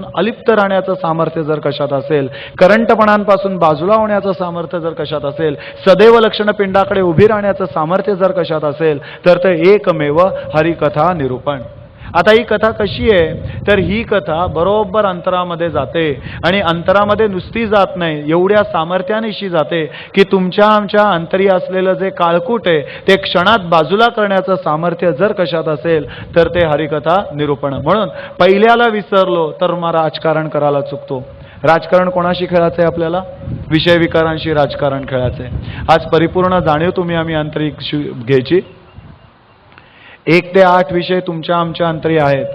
अलिप्त राहण्याचं सामर्थ्य जर कशात असेल, करंटपणांपासून बाजूला होण्याचं सामर्थ्य जर कशात असेल, सदैव लक्षणपिंडाकडे उभी राहण्याचं सामर्थ्य जर कशात असेल, तर ते एकमेव हरिकथा निरूपण. आता ही कथा कशी आहे, तर ही कथा बरोबर अंतरामध्ये जाते आणि अंतरामध्ये नुसती जात नाही, एवढ्या सामर्थ्यानिशी जाते की तुमच्या आमच्या अंतरी असलेलं जे काळकूट आहे ते क्षणात बाजूला करण्याचं सामर्थ्य जर कशात असेल तर ते हरिकथा निरूपण. म्हणून पहिल्याला विसरलो तर मग राजकारण करायला चुकतो. राजकारण कोणाशी खेळायचं आहे आपल्याला? विषय विकारांशी राजकारण खेळायचं आहे. आज परिपूर्ण जाणीव तुम्ही आम्ही आंतरिक घ्यायची. 1 ते 8 विषय तुमच्या आमच्या अंतरी आहेत.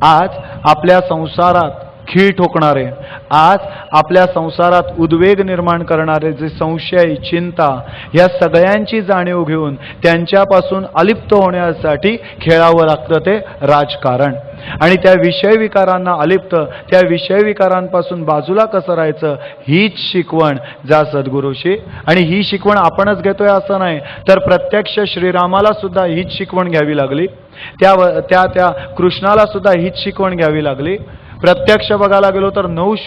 आज आपल्या संसारात खीळ ठोकणारे, आज आपल्या संसारात उद्वेग निर्माण करणारे जे संशय, चिंता, या सगळ्यांची जाणीव घेऊन त्यांच्यापासून अलिप्त होण्यासाठी खेळावं लागतं ते राजकारण. आणि त्या विषय विकारांना अलिप्त, त्या विषय विकारांपासून बाजूला कसं राहायचं, हीच शिकवण जा सद्गुरूशी. आणि ही शिकवण आपणच घेतोय असं नाही, तर प्रत्यक्ष श्रीरामाला सुद्धा हीच शिकवण घ्यावी लागली, त्या कृष्णाला सुद्धा हीच शिकवण घ्यावी लागली. प्रत्यक्ष बघायला गेलो तर नहुष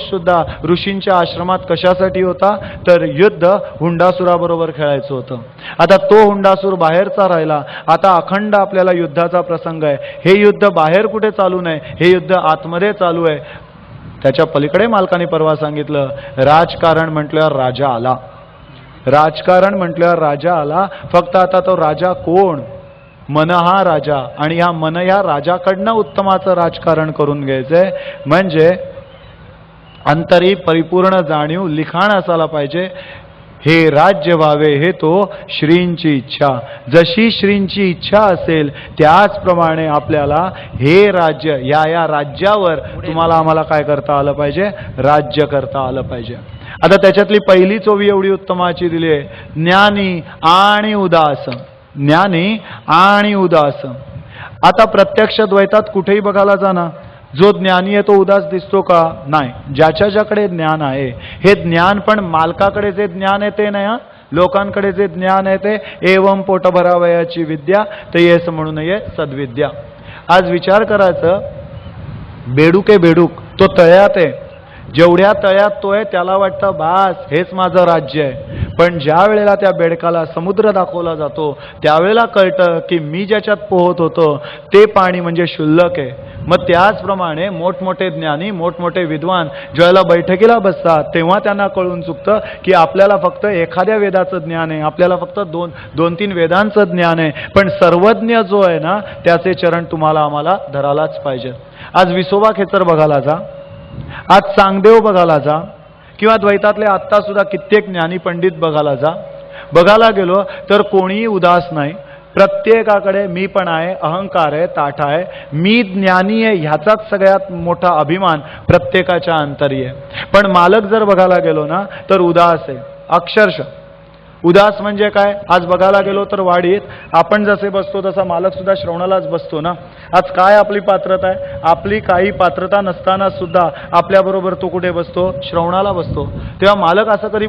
सुद्धा ऋषींच्या आश्रमात कशासाठी होता, तर युद्ध हुंडासुराबरोबर खेळायचं होतं. आता तो हुंडासूर बाहेरचा राहिला, आता अखंड आपल्याला युद्धाचा प्रसंग आहे. हे युद्ध बाहेर कुठे चालू नाही, हे युद्ध आतमध्ये चालू आहे. त्याच्या पलीकडे मालकाने परवा सांगितलं, राजकारण म्हटल्यावर राजा आला, राजकारण म्हटल्यावर राजा आला. फक्त आता तो राजा कोण? मन हा राजा. आणि ह्या मन या राजाकडनं उत्तमाचं राजकारण करून घ्यायचंय. म्हणजे अंतरी परिपूर्ण जाणीव, लिखाण असायला पाहिजे. हे राज्य व्हावे हे तो श्रींची इच्छा. जशी श्रींची इच्छा असेल त्याचप्रमाणे आपल्याला हे राज्य, या राज्यावर तुम्हाला आम्हाला काय करता आलं पाहिजे, राज्य करता आलं पाहिजे. आता त्याच्यातली पहिली चोवी एवढी उत्तमाची दिली आहे, ज्ञानी आणि उदास. ज्ञानी आणि उदास. आता प्रत्यक्ष द्वैतात कुठेही बघायला जाना, जो ज्ञानी आहे तो उदास दिसतो का? नाही. ज्याच्याकडे ज्ञान आहे, हे ज्ञान पण मालकाकडे जे ज्ञान आहे ते नाही, लोकांकडे जे ज्ञान आहे ते एवं पोट भरावयाची विद्या ते येस म्हणू नये सद्विद्या. आज विचार करायचं, बेडूक आहे, बेडूक तो तळ्यात आहे, जेवढ्या तळ्यात तो आहे त्याला वाटतं बास हेच माझं राज्य आहे. पण ज्या वेळेला त्या बेडकाला समुद्र दाखवला जातो त्यावेळेला कळतं की मी ज्याच्यात पोहत होतो ते पाणी म्हणजे शुल्लक आहे. मग त्याचप्रमाणे मोठमोठे ज्ञानी, मोठमोठे विद्वान ज्यावेळेला बैठकीला बसतात तेव्हा त्यांना कळून चुकतं की आपल्याला फक्त एखाद्या वेदाचं ज्ञान आहे, आपल्याला फक्त दोन तीन वेदांचं ज्ञान आहे. पण सर्वज्ञ जो आहे ना त्याचे चरण तुम्हाला आम्हाला धरायलाच पाहिजे. आज विसोबा खेचर बघायला जा, आज चांगदेव बघायला जा, किंवा द्वैतातले आत्ता सुद्धा कित्येक ज्ञानी पंडित बघायला जा. बघायला गेलो तर कोणीही उदास नाही. प्रत्येकाकडे मी पण आहे, अहंकार आहे, ताठ आहे, मी ज्ञानी आहे ह्याचाच सगळ्यात मोठा अभिमान प्रत्येकाच्या अंतरी आहे. पण मालक जर बघायला गेलो ना तर उदास आहे, अक्षरशः उदास. म्हणजे काय? आज बघायला गेलो तर वाडीत आपण जसे बसतो तसा मालक सुद्धा श्रवणालाच बसतो ना. आज काय आपली पात्रता आहे? आपली काही पात्रता नसताना सुद्धा आपल्याबरोबर तो कुठे बसतो? श्रवणाला बसतो. तेव्हा मालक असं कधी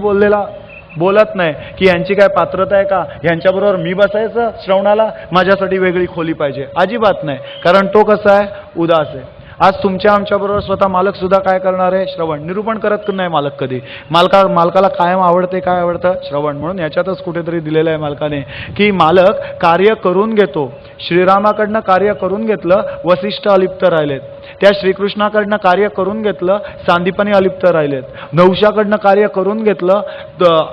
बोलत नाही की यांची काय पात्रता आहे का, यांच्याबरोबर मी बसायचं श्रवणाला, माझ्यासाठी वेगळी खोली पाहिजे. अजिबात नाही. कारण तो कसा आहे? उदास आहे. आज तुमच्या आमच्याबरोबर स्वतः मालक सुद्धा काय करणार आहे? श्रवण. निरूपण करत नाही मालक कधी. मालकाला कायम आवडते, काय आवडतं? श्रवण. म्हणून याच्यातच कुठेतरी दिलेलं आहे मालकाने की मालक कार्य करून घेतो. श्रीरामाकडनं कार्य करून घेतलं, वसिष्ठ अलिप्त राहिलेत. त्या श्रीकृष्णाकडनं कार्य करून घेतलं, सांदीपनी अलिप्त राहिलेत. नहुषाकडनं कार्य करून घेतलं,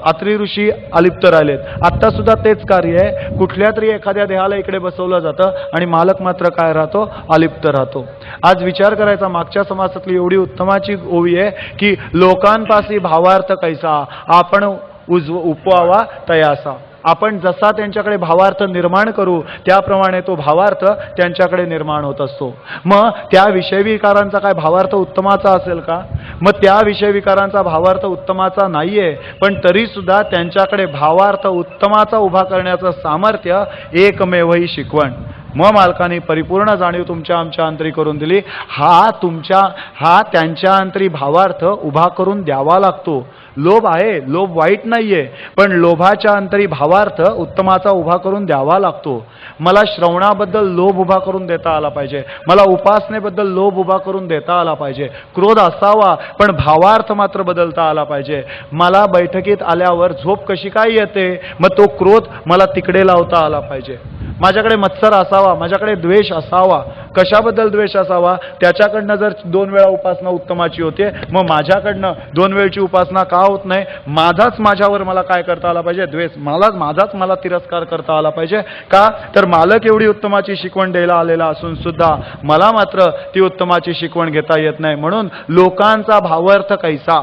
अत्री ऋषी अलिप्त राहिलेत. आत्ता सुद्धा तेच कार्य आहे. कुठल्या तरी एखाद्या देहाला इकडे बसवलं जातं आणि मालक मात्र काय राहतो? अलिप्त राहतो. आज विचार करायचा, मागच्या समासातली एवढी उत्तमाची ओवी आहे की लोकांपासी भावार्थ कैसा आपण उपवावा तयासा. आपण जसा त्यांच्याकडे भावार्थ निर्माण करू त्याप्रमाणे तो भावार्थ त्यांच्याकडे निर्माण होत असतो. मग त्या विषयविकारांचा काय भावार्थ उत्तमाचा असेल का? मग त्या विषयविकारांचा भावार्थ उत्तमाचा नाहीये, पण तरी सुद्धा त्यांच्याकडे भावार्थ उत्तमाचा उभा करण्याचं सामर्थ्य एकमेव ही शिकवण. मग मालकाने परिपूर्ण जाणीव तुमच्या आमच्या अंतरी करून दिली. हा त्यांच्या अंतरी भावार्थ उभा करून द्यावा लागतो. लोभ आहे, लोभ वाईट नाहीये, पण लोभाच्या अंतरी भावार्थ उत्तमाचा उभा करून द्यावा लागतो. मला श्रवणाबद्दल लोभ उभा करून देता आला पाहिजे, मला उपासनेबद्दल लोभ उभा करून देता आला पाहिजे. क्रोध असावा पण भावार्थ मात्र बदलता आला पाहिजे. मला बैठकीत आल्यावर झोप कशी काय येते, मग तो क्रोध मला तिकडे लावता आला पाहिजे. माझ्याकडे मत्सर असावा, माझ्याकडे द्वेष असावा. कशाबद्दल द्वेष असावा, त्याच्याकडनं जर 2 वेळा उपासना उत्तमाची होते, मग माझ्याकडनं 2 वेळची उपासना का होत नाही? माझाच माझ्यावर मला काय करता आला पाहिजे? द्वेष. माझाच मला तिरस्कार करता आला पाहिजे. का तर मालक एवढी उत्तमाची शिकवण द्यायला आलेला असून सुद्धा मला मात्र ती उत्तमाची शिकवण घेता येत नाही. म्हणून लोकांचा भावार्थ कैसा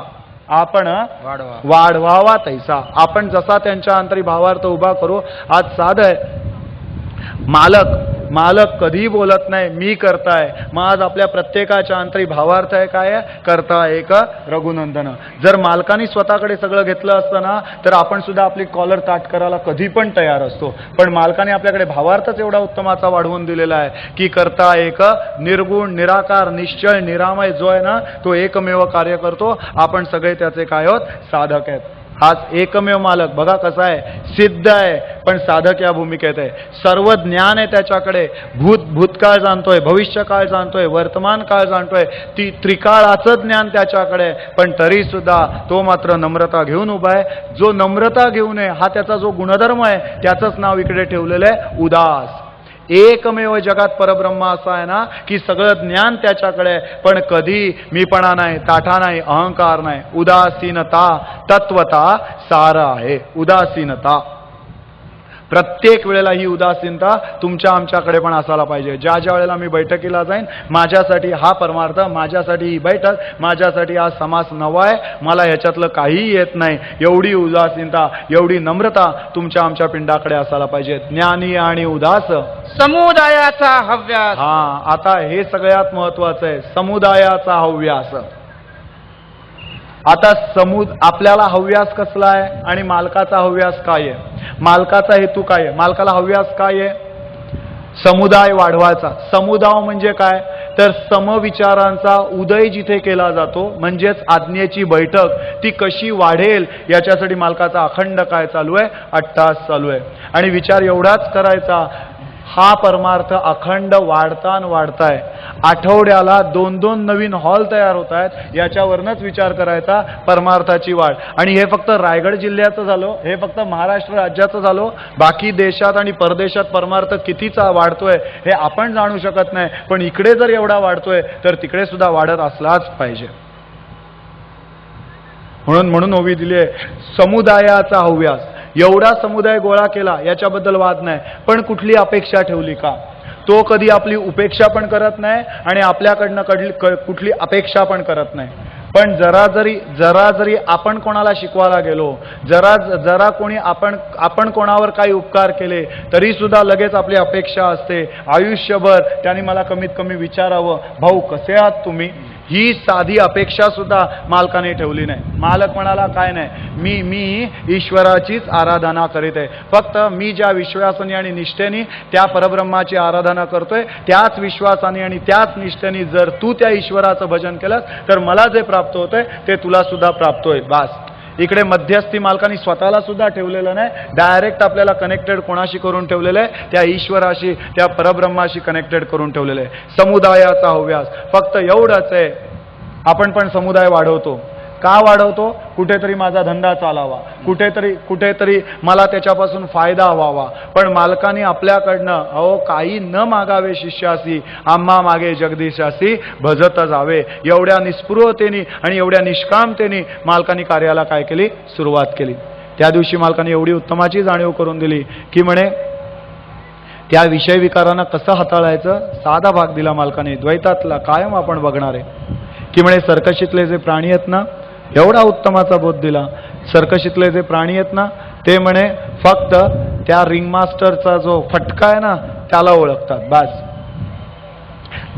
आपण वाढवावा तैसा. आपण जसा त्यांच्या अंतरी भावार्थ उभा करू. आज साध आहे, मालक कधी बोलत नाही, मी करताय. मग आज आपल्या प्रत्येकाच्या अंतरी भावार्थ आहे काय? करता एक रघुनंदन. जर मालकाने स्वतःकडे सगळं घेतलं असतं ना, तर आपण सुद्धा आपली कॉलर ताट करायला कधी पण तयार असतो. पण मालकाने आपल्याकडे भावार्थच एवढा उत्तमाचा वाढवून दिलेला आहे की करता एक निर्गुण, निराकार, निश्चय, निरामय जो आहे ना, तो एकमेव कार्य करतो. आपण सगळे त्याचे काय आहोत? साधक आहेत. हाच एकमेव मालक बघा कसा आहे, सिद्ध आहे पण साधक या भूमिकेत आहे. सर्व ज्ञान आहे त्याच्याकडे. भूतकाळ जाणतोय, भविष्यकाळ जाणतोय, वर्तमान काळ जाणतोय. ती त्रिकाळाचं ज्ञान त्याच्याकडे आहे, पण तरी सुद्धा तो मात्र नम्रता घेऊन उभा आहे. जो नम्रता घेऊन आहे हा त्याचा जो गुणधर्म आहे, त्याचंच नाव इकडे ठेवलेलं आहे उदास. एकमेव जगात परब्रह्म असा आहे ना की सगळं ज्ञान त्याच्याकडे आहे, पण कधी मीपणा नाही, ताठा नाही, अहंकार नाही. उदासीनता तत्वता सार आहे. उदासीनता प्रत्येक वेळेला ही उदासीनता तुमच्या आमच्याकडे पण असायला पाहिजे. ज्या ज्या वेळेला मी बैठकीला जाईन, माझ्यासाठी हा परमार्थ, माझ्यासाठी ही बैठक, माझ्यासाठी हा समास नवा आहे, मला ह्याच्यातलं काहीही येत नाही, एवढी उदासीनता, एवढी नम्रता तुमच्या आमच्या पिंडाकडे असायला पाहिजे. ज्ञानी आणि उदास समुदायाचा हव्यास. आता हे सगळ्यात महत्वाचं आहे, समुदायाचा हव्यास. आता आपल्याला हव्यास कसला आहे आणि मालकाचा हव्यास काय आहे? मालकाचा हेतू काय आहे? मालकाला हव्यास काय आहे? समुदाय वाढवायचा. समुदाय म्हणजे काय? तर समविचारांचा उदय जिथे केला जातो, म्हणजेच आज्ञेची बैठक ती कशी वाढेल याच्यासाठी मालकाचा अखंड काय चालू आहे? अट्टास चालू आहे. आणि विचार एवढाच करायचा, हा परमार्थ अखंड वाढताय. आठवड्याला 2-2 नवीन हॉल तयार होत आहेत, याच्यावरनच विचार करायचा परमार्थाची वाढ. आणि हे फक्त रायगड जिल्ह्याचं झालं, हे फक्त महाराष्ट्र राज्याचं झालं. बाकी देशात आणि परदेशात परमार्थ कितीचा वाढतोय हे आपण जाणू शकत नाही, पण इकडे जर एवढा वाढतोय तर तिकडे सुद्धा वाढत असलाच पाहिजे. म्हणून ओवी दिली आहे समुदायाचा हव्यास. एवढा समुदाय गोळा केला याच्याबद्दल वाद नाही, पण कुठली अपेक्षा ठेवली का? तो कधी आपली उपेक्षा पण करत नाही आणि आपल्याकडनं कुठली अपेक्षा पण करत नाही. पण जरा जरी आपण कोणाला शिकवायला गेलो, जरा कोणी आपण कोणावर काही उपकार केले, तरी सुद्धा लगेच आपली अपेक्षा असते आयुष्यभर त्यांनी मला कमीत कमी विचारावं, भाऊ कसे आहात तुम्ही? ही साधी अपेक्षा सुद्धा मालकाने ठेवली नाही. मालक म्हणाला काय नाही, मी ईश्वराचीच आराधना करीत आहे. फक्त मी ज्या विश्वासाने आणि निष्ठेने त्या परब्रह्माची आराधना करतोय, त्याच विश्वासाने आणि त्याच निष्ठेने जर तू त्या ईश्वराचं भजन केलं तर मला जे प्राप्त होतंय ते तुला सुद्धा प्राप्त होईल. बास. इकडे मध्यस्थी मालकाने स्वतःला सुद्धा ठेवलेलं नाही, डायरेक्ट आपल्याला कनेक्टेड कोणाशी करून ठेवलेलं आहे? त्या ईश्वराशी, त्या परब्रह्माशी कनेक्टेड करून ठेवलेलं आहे. समुदायाचा हव्यास. फक्त एवढंच आहे, आपण पण समुदाय वाढवतो. का वाढवतो? कुठेतरी माझा धंदा चालावा, कुठेतरी मला त्याच्यापासून फायदा व्हावा. पण मालकाने आपल्याकडनं काही न मागावे शिष्यासी, आम्हा मागे जगदीशासी भजत जावे. एवढ्या निस्पृहतेने आणि एवढ्या निष्कामतेने मालकाने कार्याला काय केली? सुरुवात केली. त्या दिवशी मालकाने एवढी उत्तमाची जाणीव करून दिली की म्हणे त्या विषय विकारांना कसं हाताळायचं साधा भाग दिला मालकाने. द्वैतातला कायम आपण बघणार आहे की म्हणे सर्कशीतले जे प्राणी आहेत ना, एवढा उत्तमाचा बोध दिला. सर्कशीतले जे प्राणी आहेत ना, ते म्हणे फक्त त्या रिंग मास्टरचा जो फटका आहे ना त्याला ओळखतात. बस.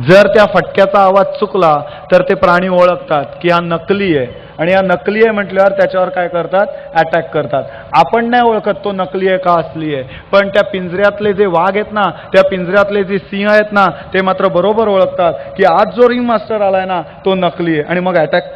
जर त्या फटक्याचा आवाज चुकला तर ते प्राणी ओळखतात की हा नकली आहे, आणि हा नकली आहे म्हटल्यावर त्याच्यावर काय करतात? अटॅक करतात. आपण नाही ओळखत तो नकली आहे का असली आहे, पण त्या पिंजऱ्यातले जे वाघ आहेत ना, त्या पिंजऱ्यातले जे सिंह आहेत ना, ते मात्र बरोबर ओळखतात की आज जो रिंग मास्टर आलाय ना तो नकली आहे, आणि मग अटॅक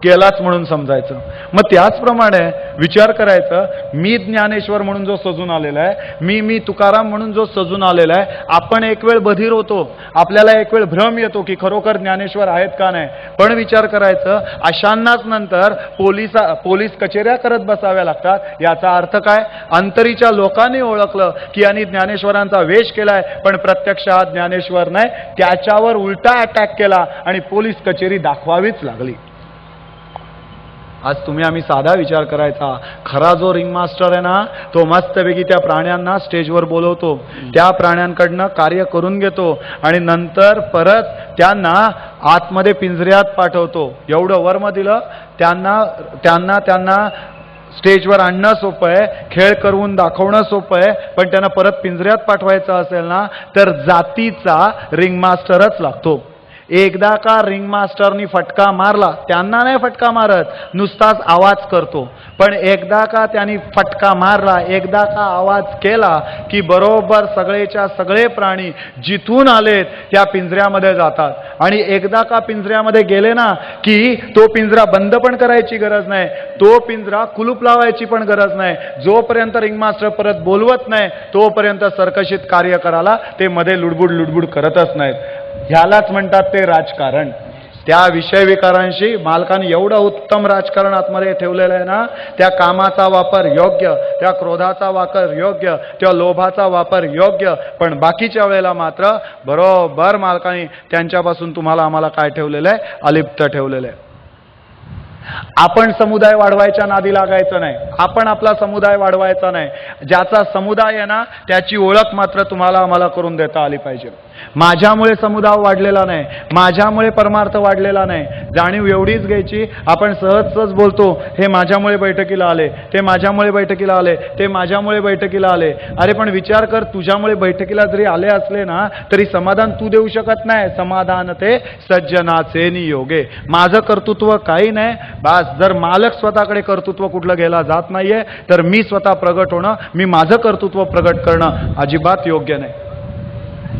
केलाच म्हणून समजायचं. मग त्याचप्रमाणे विचार करायचं, मी ज्ञानेश्वर म्हणून जो सजून आलेला आहे, मी तुकाराम म्हणून जो सजून आलेला आहे, आपण एक वेळ बधीर होतो, आपल्याला एक वेळ भ्रम येतो की खरोखर ज्ञानेश्वर आहेत का नाही. पण विचार करायचं, अशांनाच नंतर पोलीस कचेऱ्या करत बसाव्या लागतात. याचा अर्थ काय? अंतरीच्या लोकांनी ओळखलं की यांनी ज्ञानेश्वरांचा वेश केलाय, पण प्रत्यक्षात ज्ञानेश्वर नाही, त्याच्यावर उलटा अटॅक केला आणि पोलीस कचेरी दाखवावीच लागली. आज आम्ही साधा विचार करायचा, खरा जो रिंग मास्टर आहे ना, तो मस्तपैकी त्या प्राण्यांना स्टेजवर बोलवतो, त्या प्राण्यांकडनं कार्य करून घेतो आणि नंतर परत त्यांना आतमध्ये पिंजऱ्यात पाठवतो. एवढं वर्म दिलं त्यांना स्टेजवर आणणं सोपं आहे, खेळ करून दाखवणं सोपं आहे, पण त्यांना परत पिंजऱ्यात पाठवायचं असेल ना, तर जातीचा रिंग मास्टरच लागतो. एकदा का रिंग मास्टरनी फटका मारला, त्यांना नाही फटका मारत, नुसताच आवाज करतो, पण एकदा का त्यांनी फटका मारला, एकदा का आवाज केला की बरोबर सगळेच्या सगळे प्राणी जिथून आलेत त्या पिंजऱ्यामध्ये जातात. आणि एकदा का पिंजऱ्यामध्ये गेले ना की तो पिंजरा बंद पण करायची गरज नाही, तो पिंजरा कुलूप लावायची पण गरज नाही. जोपर्यंत रिंग मास्टर परत बोलवत नाही तोपर्यंत सर्कशीत कार्य करायला ते मध्ये लुडबुड करतच नाहीत. ह्यालाच म्हणतात ते राजकारण. त्या विषय विकारांशी मालकाने एवढं उत्तम राजकारण आतमध्ये ठेवलेलं आहे ना, त्या कामाचा वापर योग्य, त्या क्रोधाचा वापर योग्य, त्या लोभाचा वापर योग्य, पण बाकीच्या वेळेला मात्र बरोबर मालकाने त्यांच्यापासून तुम्हाला आम्हाला काय ठेवलेलं आहे? अलिप्त ठेवलेलं आहे. आपण समुदाय वाढवायच्या नादी लागायचं नाही, आपण आपला समुदाय वाढवायचा नाही. ज्याचा समुदाय आहे ना त्याची ओळख मात्र तुम्हाला आम्हाला करून देता आली पाहिजे. माझ्यामुळे समुदाय वाढलेला नाही, माझ्यामुळे परमार्थ वाढलेला नाही. जाणीव एवढीच घ्यायची, आपण सहज बोलतो, हे माझ्यामुळे बैठकीला आले, ते माझ्यामुळे बैठकीला आले, ते माझ्यामुळे बैठकीला आले. अरे पण विचार कर, तुझ्यामुळे बैठकीला जरी आले असले ना तरी समाधान तू देऊ शकत नाही. समाधान ते सज्जनाचे नियोगे. माझं कर्तृत्व काही नाही, बस जर मालक स्वतःकडे कर्तृत्व कुठलं गेला जात नाहीये तर मी स्वतः प्रगट होणं, मी माझं कर्तृत्व प्रगट करणं अजिबात योग्य नाही.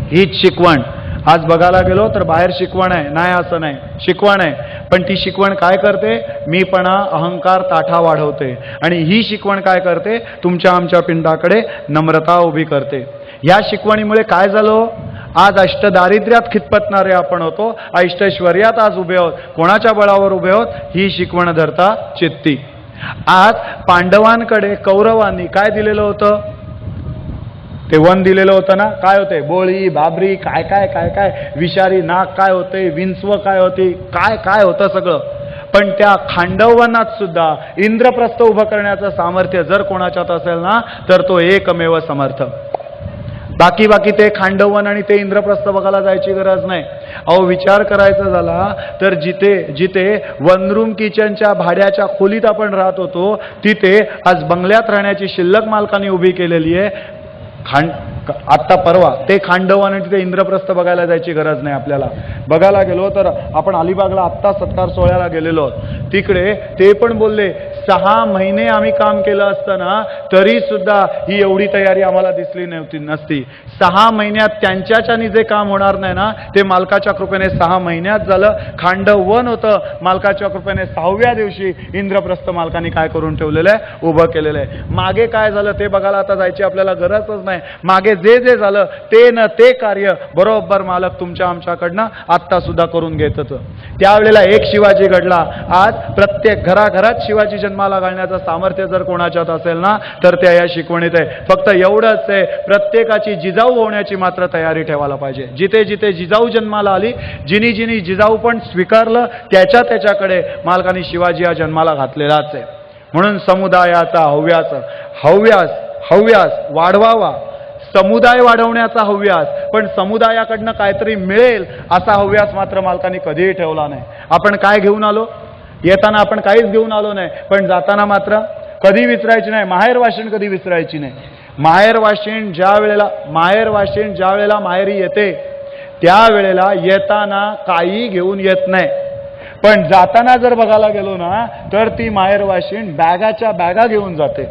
हीच शिकवण आज बघायला गेलो तर बाहेर शिकवण आहे, नाही असं नाही, शिकवण आहे, पण ती शिकवण काय करते? मीपणा, अहंकार, ताठा वाढवते. आणि ही शिकवण काय करते? तुमच्या आमच्या पिंडाकडे नम्रता उभी करते. या शिकवणीमुळे काय झालं? आज अष्टदारिद्र्यात खितपतणारे आपण होतो, अष्टैश्वर्यात आज उभे आहोत. कोणाच्या बळावर उभे आहोत? ही शिकवण धरता चित्ती. आज पांडवांकडे कौरवांनी काय दिलेलं होतं? ते वन दिलेलं होतं ना. काय होते? बोळी, बाबरी, काय काय काय काय, विषारी नाग काय होते, विंचव काय होती, काय काय होतं सगळं. पण त्या खांडवनात सुद्धा इंद्रप्रस्थ उभं करण्याचं सामर्थ्य जर कोणाच्यात असेल ना तर तो एकमेव समर्थ. बाकी ते खांडवन आणि ते इंद्रप्रस्थ बघायला जायची गरज नाही. अहो विचार करायचा झाला तर जिथे वन रूम किचनच्या भाड्याच्या खोलीत आपण राहत होतो तिथे आज बंगल्यात राहण्याची शिल्लक मालकाने उभी केलेली आहे. आत्ता परवा ते खांडवन आणि तिथे इंद्रप्रस्थ बघायला जायची गरज नाही आपल्याला. बघायला गेलो तर आपण अलिबागला आत्ता सत्कार सोहळ्याला गेलेलो, तिकडे ते पण बोलले 6 महिने आम्ही काम केलं असताना तरी सुद्धा ही एवढी तयारी आम्हाला दिसली नसती. 6 महिन्यात त्यांच्याच्यानी जे काम होणार नाही ना ते मालकाच्या कृपेने 6 महिन्यात झालं. खांडवन होतं, मालकाच्या कृपेने 6व्या दिवशी इंद्रप्रस्थ मालकाने काय करून ठेवलेलं आहे? उभं केलेलं आहे. मागे काय झालं ते बघायला आता जायची आपल्याला गरजच नाही. मागे जे झालं ते कार्य बरोबर मालक तुमच्या आमच्याकडनं आत्ता सुद्धा करून घेत होतं. त्यावेळेला एक शिवाजी घडला. आज प्रत्येक घराघरात शिवाजी जन्माला घालण्याचं सामर्थ्य जर कोणाच्यात असेल ना तर त्या या शिकवणीत आहे. फक्त एवढंच आहे, प्रत्येकाची जिजाऊ होण्याची मात्र तयारी ठेवायला पाहिजे. जिथे जिथे जिजाऊ जन्माला आली, जिनी जिजाऊ पण स्वीकारलं, त्याच्याकडे मालकाने शिवाजी हा जन्माला घातलेलाच आहे. म्हणून समुदायाचा हव्यास वाढवावा, समुदाय वाढवण्याचा हव्यास, पण समुदायाकडनं काहीतरी मिळेल असा हव्यास मात्र मालकाने कधीही ठेवला नाही. आपण काय घेऊन आलो? येताना आपण काहीच घेऊन आलो नाही, पण जाताना मात्र कधी विसरायची नाही, माहेर वाशिण कधी विसरायची नाही. माहेर वाशिण ज्या वेळेला माहेरी येते त्यावेळेला येताना काही घेऊन येत नाही, पण जाताना जर बघायला गेलो ना तर ती माहेर वाशिण बॅगाच्या बॅगा घेऊन जाते.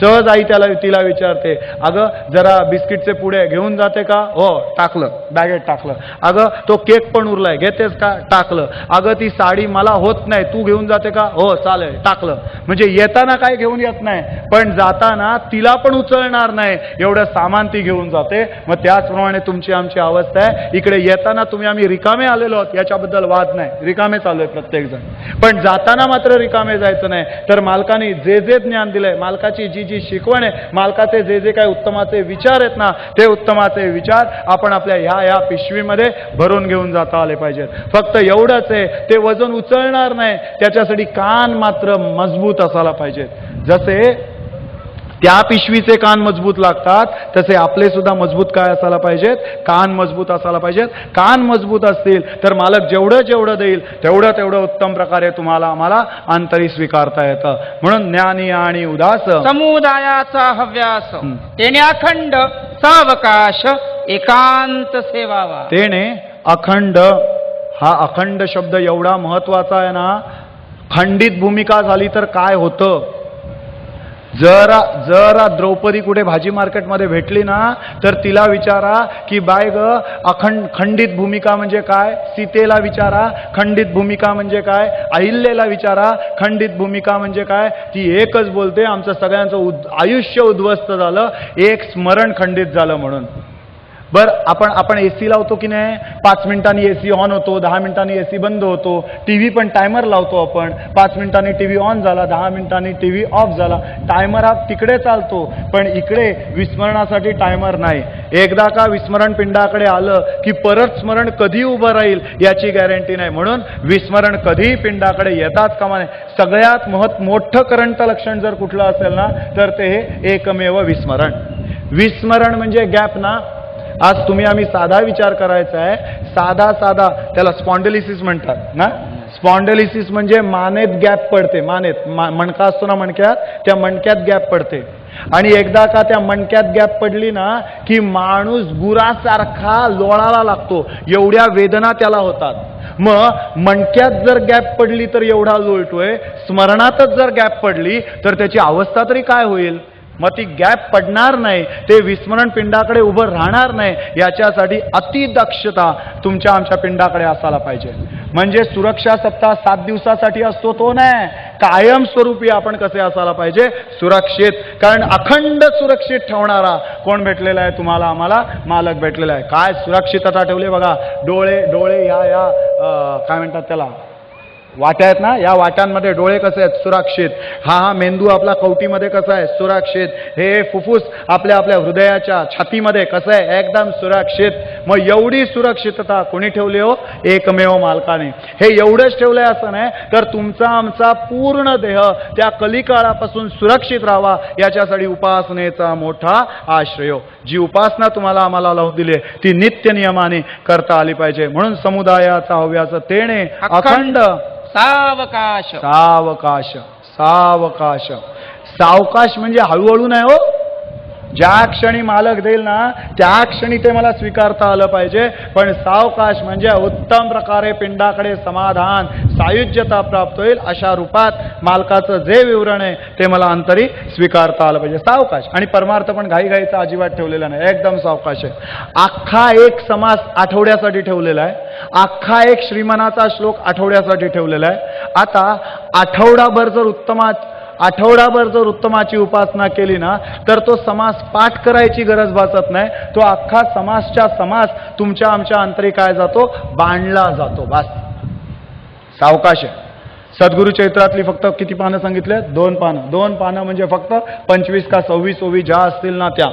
सहज आई तिला विचारते, अगं जरा बिस्किटचे पुडे घेऊन जाते का? हो टाकलं, बॅगेत टाकलं. अगं तो केक पण उरलाय, घेतेस का? टाकलं. अगं ती साडी मला होत नाही, तू घेऊन जाते का? हो चालेल, टाकलं. म्हणजे येताना काय घेऊन येत नाही, पण जाताना तिला पण उचलणार नाही एवढं सामान ती घेऊन जाते. मग त्याचप्रमाणे तुमची आमची अवस्था आहे. इकडे येताना तुम्ही आम्ही रिकामे आलेलो आहोत याच्याबद्दल वाद नाही, रिकामे चालू आहे प्रत्येक जण, पण जाताना मात्र रिकामे जायचं नाही. तर मालकाने जे जे ज्ञान दिलंय, मालकाची जी जी शिकवण आहे, मालकाचे जे जे काही उत्तमाचे विचार आहेत ना, ते उत्तमाचे विचार आपण आपल्या ह्या पिशवीमध्ये भरून घेऊन जाता आले पाहिजेत. फक्त एवढंच आहे, ते वजन उचलणार नाही, त्याच्यासाठी कान मात्र मजबूत असायला पाहिजेत. जसे त्या पिशवीचे कान मजबूत लागतात, तसे आपले सुद्धा मजबूत काय असायला पाहिजेत? कान मजबूत असायला पाहिजेत. कान मजबूत असतील तर मालक जेवढं जेवढं देईल तेवढं उत्तम प्रकारे तुम्हाला आम्हाला अंतरी स्वीकारता येतं. म्हणून ज्ञानी आणि उदास समुदायाचा हव्यास तेने अखंड सावकाश एकांत सेवावा. तेने अखंड, हा अखंड शब्द एवढा महत्वाचा आहे ना. खंडित भूमिका झाली तर काय होतं? जरा द्रौपदी कुठे भाजी मार्केटमध्ये भेटली ना, तर तिला विचारा की बाय ग खंडित भूमिका म्हणजे काय? सीतेला विचारा खंडित भूमिका म्हणजे काय? अहिल्याला विचारा खंडित भूमिका म्हणजे काय? ती एकच बोलते, आमचं सगळ्यांचं आयुष्य उद्ध्वस्त झालं, एक स्मरण खंडित झालं म्हणून. बर आपण एसी लावतो की नाही? 5 मिनिटांनी एसी ऑन होतो, 10 मिनिटांनी एसी बंद होतो. टीव्ही पण टायमर लावतो आपण, 5 मिनिटांनी टीव्ही ऑन झाला, 10 मिनिटांनी टीव्ही ऑफ झाला. टायमर हा तिकडे चालतो, पण इकडे विस्मरणासाठी टायमर नाही. एकदा का विस्मरण पिंडाकडे आलं की परत स्मरण कधी उभं राहील याची गॅरंटी नाही. म्हणून विस्मरण कधी पिंडाकडे येताच कामा नये. सगळ्यात मोठं करंट लक्षण जर कुठलं असेल ना, तर ते हे एकमेव विस्मरण. विस्मरण म्हणजे गॅप ना. आज तुम्ही आम्ही साधा विचार करायचा आहे, साधा त्याला स्पॉन्डिलिसिस म्हणतात ना. स्पॉन्डिलिसिस म्हणजे मानेत गॅप पडते, मानेत मणका असतो ना मणक्यात, त्या मणक्यात गॅप पडते. आणि एकदा का त्या मणक्यात गॅप पडली ना की माणूस गुरासारखा लोळाला लागतो, एवढ्या वेदना त्याला होतात. मग मणक्यात जर गॅप पडली तर एवढा लोळतोय, स्मरणातच जर गॅप पडली तर त्याची अवस्था तरी काय होईल? मग ती गॅप पडणार नाही, ते विस्मरण पिंडाकडे उभं राहणार नाही. याच्यासाठी अतिदक्षता तुमच्या आमच्या पिंडाकडे असायला पाहिजे. म्हणजे सुरक्षा सप्ताह 7 दिवसासाठी असतो तो नाही, कायम स्वरूपी आपण कसे असायला पाहिजे? सुरक्षित. कारण अखंड सुरक्षित ठेवणारा कोण भेटलेला आहे तुम्हाला आम्हाला? मालक भेटलेला आहे. काय सुरक्षितता ठेवली बघा. डोळे या काय म्हणतात त्याला, वाट्या आहेत ना, या वाट्यांमध्ये डोळे कसे आहेत? सुरक्षित. हा मेंदू आपला कवटीमध्ये कसा आहे? सुरक्षित. हे फुफ्फुस आपल्या हृदयाच्या छातीमध्ये कसं आहे? एकदम सुरक्षित. मग एवढी सुरक्षितता कोणी ठेवली हो? एकमेव मालकाने. हे एवढंच ठेवलंय असं नाही, तर तुमचा आमचा पूर्ण देह त्या कलिकाळापासून सुरक्षित राहावा याच्यासाठी उपासनेचा मोठा आश्रय. जी उपासना तुम्हाला आम्हाला लावून दिली ती नित्य नियमाने करता आली पाहिजे. म्हणून समुदायाचा हव्यास तेने अखंड सावकाश. सावकाश. सावकाश. सावकाश म्हणजे हळूहळू नाही हो. ज्या क्षणी मालक देईल ना त्या क्षणी ते मला स्वीकारता आलं पाहिजे. पण सावकाश म्हणजे उत्तम प्रकारे पिंडाकडे समाधान सायुज्यता प्राप्त होईल अशा रूपात मालकाचं जे विवरण आहे ते मला अंतरी स्वीकारता आलं पाहिजे. सावकाश. आणि परमार्थ पण घाईघाईचा अजिबात ठेवलेला नाही, एकदम सावकाश आहे. अख्खा एक समास आठवड्यासाठी ठेवलेला आहे, अख्खा एक श्रीमनाचा श्लोक आठवड्यासाठी ठेवलेला आहे. आता आठवडाभर जर उत्तमाची उपासना केली ना तर तो समास पाठ करायची गरज भासत नाही. तो अख्खा समासच्या समास तुमच्या आमच्या अंतरी काय जातो? बांधला जातो. बस सावकाश आहे. सद्गुरु चैत्रातली फक्त किती पानं सांगितले? 2 पानं. 2 पानं म्हणजे फक्त 25 का 26 ओवी ज्या असतील ना त्या.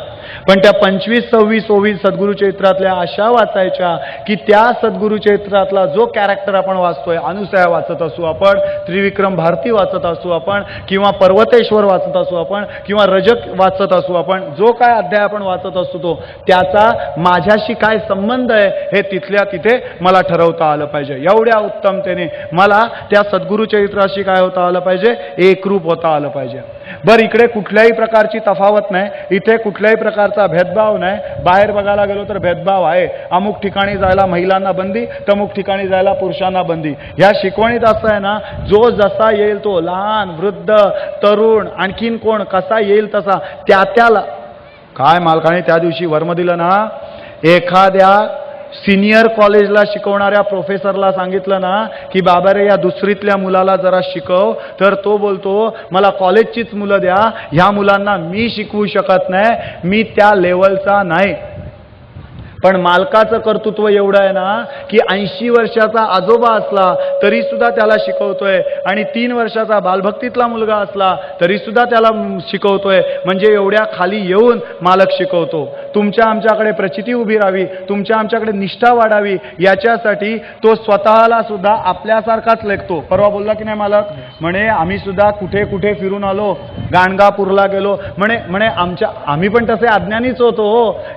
पण त्या 25-26 ओवी सद्गुरु चैत्रातल्या अशा वाचायच्या की त्या सद्गुरु चैत्रातला जो कॅरेक्टर आपण वाचतोय, अनुसया वाचत असू आपण, त्रिविक्रम भारती वाचत असू आपण, किंवा पर्वतेश्वर वाचत असू आपण, किंवा रजक वाचत असू आपण, जो काय अध्याय आपण वाचत असतो तो त्याचा माझ्याशी काय संबंध आहे हे तिथल्या तिथे मला ठरवता आलं पाहिजे. एवढ्या उत्तमतेने मला त्या सद्गुरु गुरुचरित्राशी काय होता आलं पाहिजे, एकरूप होता आलं पाहिजे. बरं, इकडे कुठल्याही प्रकारची तफावत नाही, इथे कुठल्याही प्रकारचा भेदभाव नाही. बाहेर बघायला गेलो तर भेदभाव आहे. अमुक ठिकाणी जायला महिलांना बंदी, तमुक ठिकाणी जायला पुरुषांना बंदी. ह्या शिकवणीत असं आहे ना, जो जसा येईल तो, लहान वृद्ध तरुण आणखीन कोण कसा येईल तसा त्याला. काय मालकाने त्या दिवशी वर्म दिलं ना, एखाद्या सिनियर कॉलेजला शिकवणाऱ्या प्रोफेसरला सांगितलं ना की बाबा रे या दुसरीतल्या मुलाला जरा शिकव, तर तो बोलतो मला कॉलेजचीच मुलं द्या, ह्या मुलांना मी शिकवू शकत नाही, मी त्या लेवलचा नाही. पण मालकाचं कर्तृत्व एवढं आहे ना की 80 वर्षाचा आजोबा असला तरी सुद्धा त्याला शिकवतोय, आणि 3 वर्षाचा बालभक्तीतला मुलगा असला तरी सुद्धा त्याला शिकवतोय. म्हणजे एवढ्या खाली येऊन मालक शिकवतो. तुमच्या आमच्याकडे प्रचिती उभी राहावी, तुमच्या आमच्याकडे निष्ठा वाढावी, याच्यासाठी तो स्वतःला सुद्धा आपल्यासारखाच लेखतो. परवा बोलला की नाही मालक, म्हणे आम्ही सुद्धा कुठे कुठे फिरून आलो, गाणगापूरला गेलो, म्हणे आम्ही पण तसे अज्ञानीच होतो.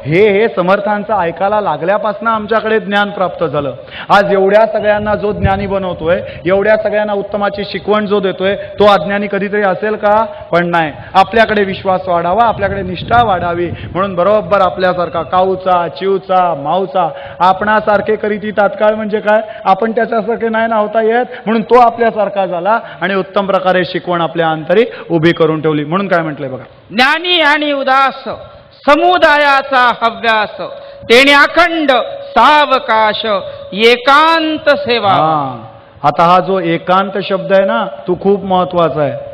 हे समर्थांचं ऐकायला लागल्यापासून आमच्याकडे ज्ञान प्राप्त झालं. आज एवढ्या सगळ्यांना जो ज्ञानी बनवतोय, एवढ्या सगळ्यांना उत्तमाची शिकवण जो देतोय, तो अज्ञानी कधीतरी असेल का? पण नाही. आपल्याकडे विश्वास वाढावा, आपल्याकडे निष्ठा वाढावी म्हणून बरोबर आपल्यासारखा काऊचा, चिवचा, माऊचा आपणासारखे करीती तात्काळ. म्हणजे काय, आपण त्याच्यासारखे नाही ना होता येत, म्हणून तो आपल्यासारखा झाला आणि उत्तम प्रकारे शिकवण आपल्या अंतरी उभी करून ठेवली. म्हणून काय म्हटलंय बघा, ज्ञानी आणि उदास समुदायाचा हव्यास, तेने अखंड सावकाश एकांत सेवा. आता हा जो एकांत शब्द आहे ना, तो खूप महत्वाचा आहे.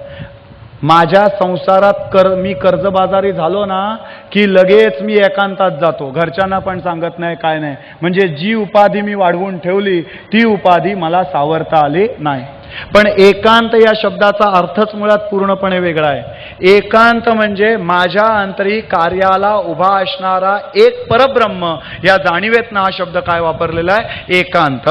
माझ्या संसारात मी कर्जबाजारी झालो ना की लगेच मी एकांतात जातो, घरच्यांना पण सांगत नाही, काय नाही. म्हणजे जी उपाधी मी वाढवून ठेवली ती उपाधी मला सावरता आली नाही. पण एकांत या शब्दाचा अर्थच मुळात पूर्णपणे वेगळा आहे. एकांत म्हणजे माझ्या अंतरी कार्याला उभा असणारा एक परब्रह्म, या जाणीवेतनं हा शब्द काय वापरलेला आहे, एकांत.